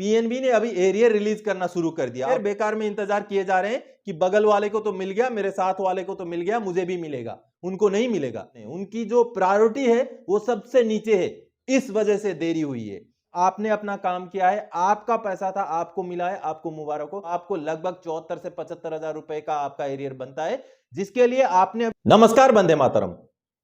PNB ने अभी arrear release करना शुरू कर दिया। फिर बेकार में इंतजार किए जा रहे हैं कि बगल वाले को तो मिल गया, मेरे साथ वाले को तो मिल गया, मुझे भी मिलेगा। उनको नहीं मिलेगा। उनकी जो प्रायोरिटी है वो सबसे नीचे है, इस वजह से देरी हुई है। आपने अपना काम किया है, आपका पैसा था, आपको मिला है, आपको मुबारक हो। आपको लगभग 74 से 75 हजार रुपए का आपका एरियर बनता है, जिसके लिए आपने। नमस्कार, वंदे मातरम।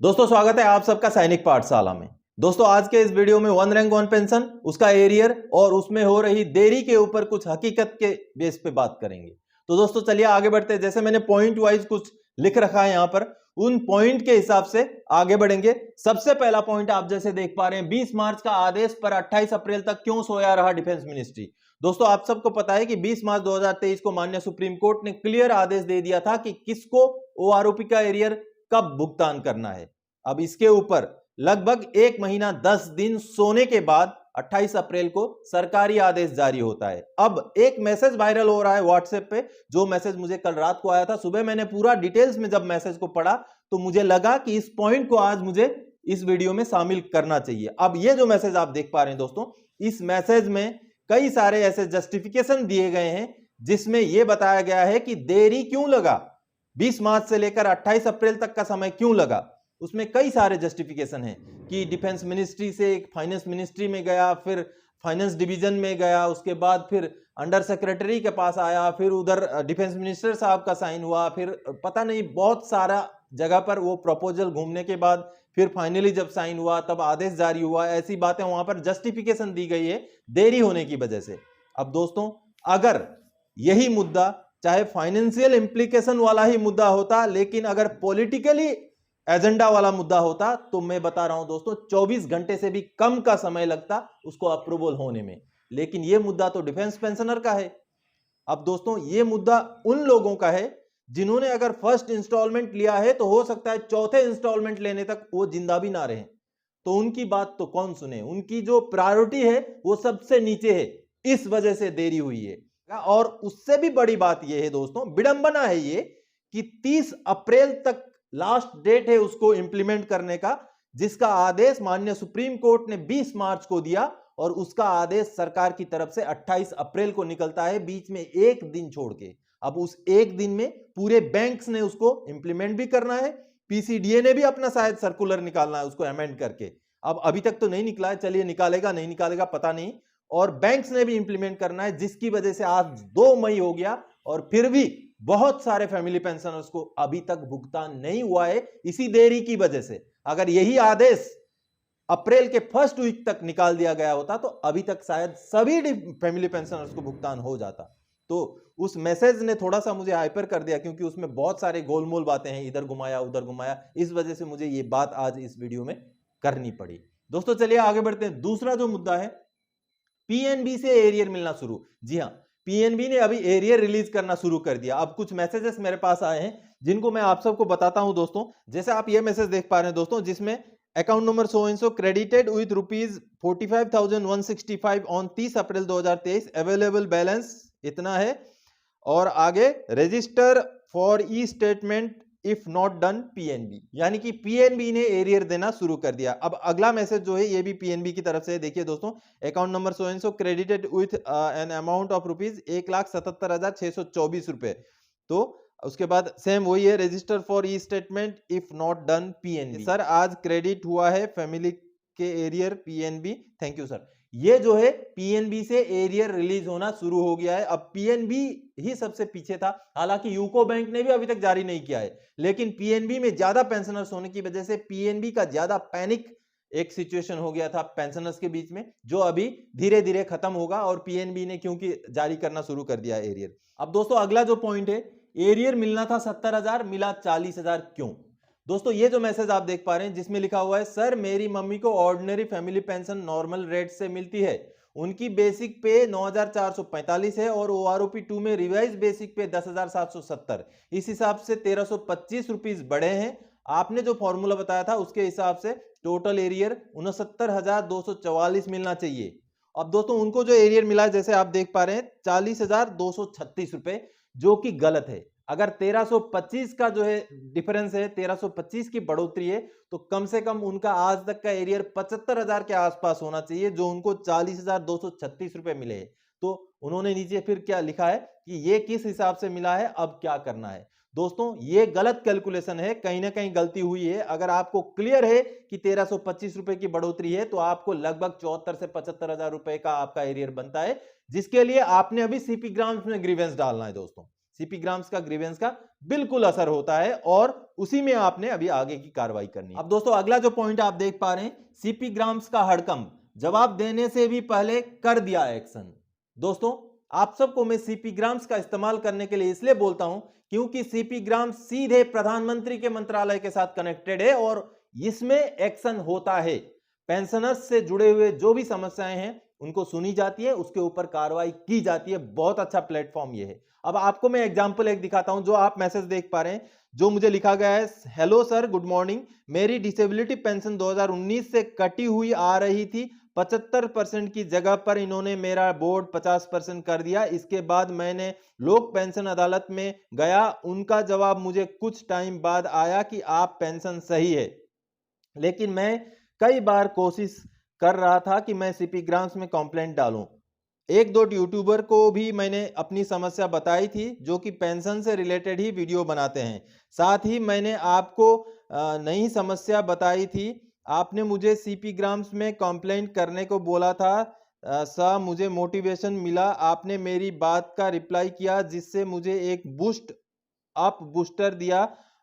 दोस्तों स्वागत है आप सबका सैनिक पाठशाला में। दोस्तों आज के इस वीडियो में वन रैंक वन पेंशन, उसका एरियर और उसमें हो रही देरी के ऊपर कुछ हकीकत के बेस पे बात करेंगे। तो दोस्तों चलिए आगे बढ़ते हैं। जैसे मैंने पॉइंट वाइज कुछ लिख रखा है यहां पर, उन पॉइंट के हिसाब से आगे बढ़ेंगे। सबसे पहला पॉइंट आप जैसे देख पा रहे हैं, 20 मार्च का आदेश पर 28 अप्रैल तक क्यों सोया रहा डिफेंस मिनिस्ट्री। दोस्तों आप सबको पता है कि 20 मार्च 2023 को माननीय सुप्रीम कोर्ट ने क्लियर आदेश दे दिया था कि किसको ओआरओपी का एरियर कब भुगतान करना है। अब इसके ऊपर लगभग 1 महीना 10 दिन सोने के बाद 28 अप्रैल को सरकारी आदेश जारी होता है। अब एक मैसेज वायरल हो रहा है व्हाट्सएप पे, जो मैसेज मुझे कल रात को आया था। सुबह मैंने पूरा डिटेल्स में जब मैसेज को पढ़ा तो मुझे लगा कि इस पॉइंट को आज मुझे इस वीडियो में शामिल करना चाहिए। अब ये जो मैसेज आप देख पा रहे हैं दोस्तों, इस मैसेज में कई सारे ऐसे जस्टिफिकेशन दिए गए हैं जिसमें यह बताया गया है कि देरी क्यों लगा, 20 मार्च से लेकर 28 अप्रैल तक का समय क्यों लगा। उसमें कई सारे जस्टिफिकेशन हैं कि डिफेंस मिनिस्ट्री से एक फाइनेंस मिनिस्ट्री में गया, फिर फाइनेंस डिवीजन में गया, उसके बाद फिर अंडर सेक्रेटरी के पास आया, फिर उधर डिफेंस मिनिस्टर साहब का साइन हुआ, फिर पता नहीं बहुत सारा जगह पर वो प्रपोजल घूमने के बाद फिर फाइनली जब साइन हुआ तब आदेश जारी हुआ। ऐसी बातें वहां पर जस्टिफिकेशन दी गई है देरी होने की वजह से। अब दोस्तों अगर यही मुद्दा चाहे फाइनेंशियल इंप्लीकेशन वाला ही मुद्दा होता, लेकिन अगर पॉलिटिकली एजेंडा वाला मुद्दा होता तो मैं बता रहा हूं दोस्तों 24 घंटे से भी कम का समय लगता उसको अप्रूवल होने में। लेकिन यह मुद्दा तो डिफेंस पेंशनर का है। अब दोस्तों यह मुद्दा उन लोगों का है जिन्होंने अगर फर्स्ट इंस्टॉलमेंट लिया है तो हो सकता है चौथे इंस्टॉलमेंट लेने तक वो जिंदा भी ना रहे। तो उनकी बात तो कौन सुने, उनकी जो प्रायोरिटी है वो सबसे नीचे है, इस वजह से देरी हुई है। और उससे भी बड़ी बात यह है दोस्तों, विडंबना है ये कि 30 अप्रैल तक लास्ट डेट है उसको इंप्लीमेंट करने का, जिसका आदेश माननीय सुप्रीम कोर्ट ने 20 मार्च को दिया और उसका आदेश सरकार की तरफ से 28 अप्रैल को निकलता है, बीच में एक दिन छोड़ के। अब उस एक दिन में पूरे बैंक्स ने उसको इंप्लीमेंट भी करना है, पीसीडीए ने भी अपना शायद सर्कुलर निकालना है उसको अमेंड करके। अब अभी तक तो नहीं निकला है, चलिए निकालेगा नहीं निकालेगा पता नहीं। और बैंक्स ने भी इंप्लीमेंट करना है, जिसकी वजह से आज 2 मई हो गया और फिर भी बहुत सारे फैमिली पेंशनर्स को अभी तक भुगतान नहीं हुआ है, इसी देरी की वजह से। अगर यही आदेश अप्रैल के फर्स्ट वीक तक निकाल दिया गया होता तो अभी तक शायद सभी फैमिली पेंशनर्स को भुगतान हो जाता। तो उस मैसेज ने थोड़ा सा मुझे हाइपर कर दिया, क्योंकि उसमें बहुत सारे गोलमोल बातें हैं, इधर घुमाया उधर घुमाया, इस वजह से मुझे ये बात आज इस वीडियो में करनी पड़ी। दोस्तों चलिए आगे बढ़ते हैं। दूसरा जो मुद्दा है, पीएनबी से एरियर मिलना शुरू। जी हां, पीएनबी ने अभी एरियर रिलीज करना शुरू कर दिया। अब कुछ मैसेजेस मेरे पास आए हैं जिनको मैं आप सबको बताता हूं दोस्तों। जैसे आप ये मैसेज देख पा रहे हैं दोस्तों, जिसमें account number so and so credited with ₹45,165 on 30 April 2023, available balance इतना है, और आगे register for e statement if not done PNB, यानी कि पीएनबी ने एरियर देना शुरू कर दिया। अब अगला मैसेज जो है ये भी पीएनबी की तरफ से, देखिए दोस्तों, account number so and so credited with an amount of ₹1,77,624। तो उसके बाद सेम वही है, register for e statement if not done PNB. Sir आज क्रेडिट हुआ है फैमिली के arrear PNB, thank you sir. ये जो है पीएनबी से एरियर रिलीज होना शुरू हो गया है। अब पीएनबी ही सबसे पीछे था, हालांकि यूको बैंक ने भी अभी तक जारी नहीं किया है, लेकिन पीएनबी में ज्यादा पेंशनर्स होने की वजह से पीएनबी का ज्यादा पैनिक एक सिचुएशन हो गया था पेंशनर्स के बीच में, जो अभी धीरे धीरे खत्म होगा, और पीएनबी ने क्योंकि जारी करना शुरू कर दिया एरियर। अब दोस्तों अगला जो पॉइंट है, एरियर मिलना था 70,000, मिला 40,000 क्यों। दोस्तों ये जो मैसेज आप देख पा रहे हैं जिसमें लिखा हुआ है, सर मेरी मम्मी को ordinary family pension normal rate से मिलती है, उनकी बेसिक पे 9,445 है और ओआरओपी 2 में रिवाइज बेसिक पे 10,770, इस हिसाब से 1,325 रुपीज बढ़े हैं। आपने जो फॉर्मूला बताया था उसके हिसाब से टोटल एरियर 69,244 मिलना चाहिए। अब दोस्तों उनको जो एरियर मिला है, जैसे आप देख पा रहे हैं 40,236 रुपए, जो कि गलत है। अगर 1325 का जो है डिफरेंस है, 1325 की बढ़ोतरी है, तो कम से कम उनका आज तक का एरियर 75,000 के आसपास होना चाहिए, जो उनको 40,236 रुपए मिले। तो उन्होंने नीचे फिर क्या लिखा है कि ये किस हिसाब से मिला है, अब क्या करना है। दोस्तों ये गलत कैलकुलेशन है, कहीं ना कहीं गलती हुई है। अगर आपको क्लियर है कि 1325 रुपए की बढ़ोतरी है, तो आपको लगभग 74 से 75,000 रुपए का आपका एरियर बनता है, जिसके लिए आपने अभी सीपी ग्राम्स में ग्रीवेंस डालना है। दोस्तों सीपी ग्राम्स का ग्रीवेंस का बिल्कुल असर होता है और उसी में आपने अभी आगे की कार्रवाई करनी है। अब दोस्तों अगला जो पॉइंट आप देख पा रहे हैं, सीपी ग्राम्स का हड़कंप, जवाब देने से भी पहले कर दिया एक्शन। दोस्तों आप सबको मैं सीपी ग्राम्स का इस्तेमाल करने के लिए इसलिए बोलता हूं क्योंकि सीपी ग्राम्स सीधे प्रधानमंत्री के मंत्रालय के साथ कनेक्टेड है और इसमें एक्शन होता है। पेंशनर्स से जुड़े हुए जो भी समस्याएं हैं उनको सुनी जाती है, उसके ऊपर कार्रवाई की जाती है। बहुत अच्छा प्लेटफॉर्म ये है। अब आपको मैं एग्जांपल एक दिखाता हूं, जो आप मैसेज देख पा रहे हैं, जो मुझे लिखा गया है, हेलो सर, गुड मॉर्निंग, मेरी डिसेबिलिटी पेंशन 2019 से कटी हुई आ रही थी, 75% की जगह पर इन्होंने मेरा बोर्ड 50% कर दिया। इसके बाद मैंने लोक पेंशन अदालत में गया, उनका जवाब मुझे कुछ टाइम बाद आया कि आप पेंशन सही है, लेकिन मैं कई बार कोशिश कर रहा था कि मैं सीपी ग्राम्स में कंप्लेंट डालूं। एक दो यूट्यूबर को भी मैंने अपनी समस्या बताई थी, जो कि पेंशन से रिलेटेड ही वीडियो बनाते हैं। साथ ही मैंने आपको नई समस्या बताई थी, आपने मुझे सीपी ग्राम्स में कंप्लेंट करने को बोला था। सा मुझे मोटिवेशन मिला, आपने मेरी बात का रिप्लाई किया, जिससे मुझे एक बूस्ट अप बूस्टर दिया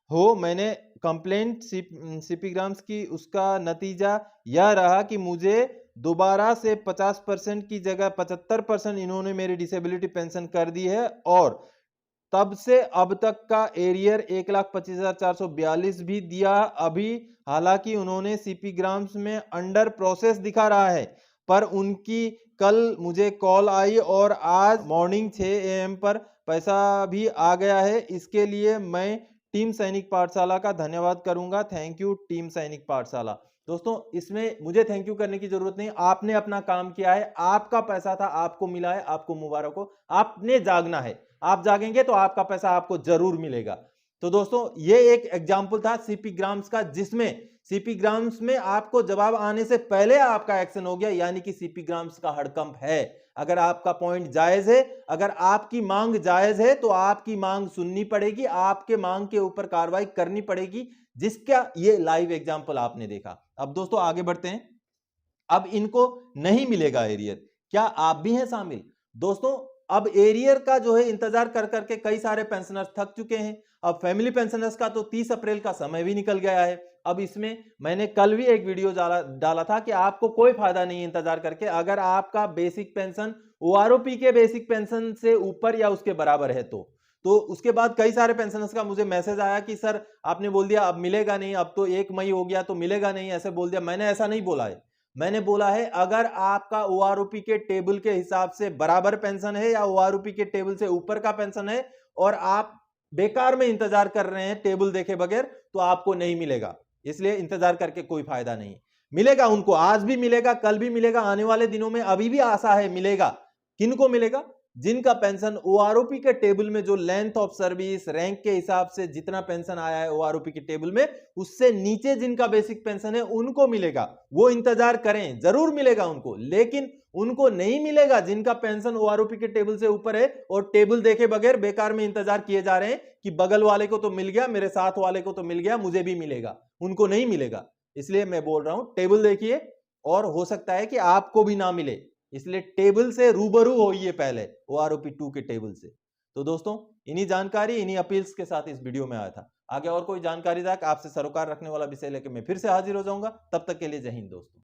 हो। मैंने कंप्लेंट सीपी ग्राम्स की, उसका नतीजा यह रहा कि मुझे दोबारा से 50% की जगह 75% इन्होंने मेरी डिसेबिलिटी पेंशन कर दी है और तब से अब तक का एरियर 1,25,442 भी दिया अभी। हालांकि उन्होंने सीपी ग्राम्स में अंडर प्रोसेस दिखा रहा है, पर उनकी कल मुझे कॉल आई और आज मॉर्निंग 6 AM पर पैसा भी आ गया है। इसके लिए मैं टीम सैनिक पाठशाला का धन्यवाद करूंगा। थैंक यू टीम सैनिक पाठशाला। दोस्तों इसमें मुझे थैंक यू करने की जरूरत नहीं, आपने अपना काम किया है, आपका पैसा था, आपको मिला है, आपको मुबारक हो। आपने जागना है, आप जागेंगे तो आपका पैसा आपको जरूर मिलेगा। तो दोस्तों ये एक एग्जांपल था सीपी ग्राम्स का, जिसमें सीपी ग्राम्स में आपको जवाब आने से पहले आपका एक्शन हो गया, यानी कि सीपी ग्राम्स का हड़कंप है। अगर आपका पॉइंट जायज है, अगर आपकी मांग जायज है, तो आपकी मांग सुननी पड़ेगी, आपके मांग के ऊपर कार्रवाई करनी पड़ेगी, जिसका ये लाइव एग्जांपल आपने देखा। अब दोस्तों आगे बढ़ते हैं। अब इनको नहीं मिलेगा एरियर, क्या आप भी हैं शामिल? दोस्तों अब एरियर का जो है इंतजार कर करके कई सारे पेंशनर्स थक चुके हैं। अब फैमिली पेंशनर्स का तो 30 अप्रैल का समय भी निकल गया है। अब इसमें मैंने कल भी एक वीडियो डाला था कि आपको कोई फायदा नहीं है इंतजार करके। अगर आपका बेसिक पेंशन ओआरओपी के बेसिक पेंशन से ऊपर या उसके बराबर है तो उसके बाद कई सारे पेंशनर्स का मुझे मैसेज आया कि सर आपने बोल दिया अब मिलेगा नहीं, अब तो 1 मई हो गया तो मिलेगा नहीं, ऐसे बोल दिया। मैंने ऐसा नहीं बोला है। मैंने बोला है अगर आपका ओआरओपी के टेबल के हिसाब से बराबर पेंशन है या ओआरओपी के टेबल से ऊपर का पेंशन है और आप बेकार में इंतजार कर रहे हैं टेबल देखे बगैर, तो आपको नहीं मिलेगा। इसलिए इंतजार करके कोई फायदा नहीं। मिलेगा उनको, आज भी मिलेगा, कल भी मिलेगा, आने वाले दिनों में अभी भी आशा है मिलेगा। किनको मिलेगा? जिनका पेंशन ओआरओपी के टेबल में जो लेंथ ऑफ सर्विस रैंक के हिसाब से जितना पेंशन आया है ओआरओपी के टेबल में, उससे नीचे जिनका बेसिक पेंशन है उनको मिलेगा। वो इंतजार करें, जरूर मिलेगा उनको, लेकिन उनको नहीं मिलेगा जिनका पेंशन ओआरओपी के टेबल से ऊपर है और टेबल देखे बगैर बेकार में इंतजार किए जा रहे हैं कि बगल वाले को तो मिल गया, मेरे साथ वाले को तो मिल गया, मुझे भी मिलेगा। उनको नहीं मिलेगा। इसलिए मैं बोल रहा हूं टेबल देखिए, और हो सकता है कि आपको भी ना मिले, इसलिए टेबल से रूबरू होइए पहले ओआरओपी 2 के टेबल से। तो दोस्तों इन्हीं जानकारी, इन्हीं अपील्स के साथ इस वीडियो में आया था। आगे और कोई जानकारी तक आपसे सरोकार रखने वाला विषय लेकर मैं फिर से हाजिर हो जाऊंगा। तब तक के लिए जय हिंद दोस्तों।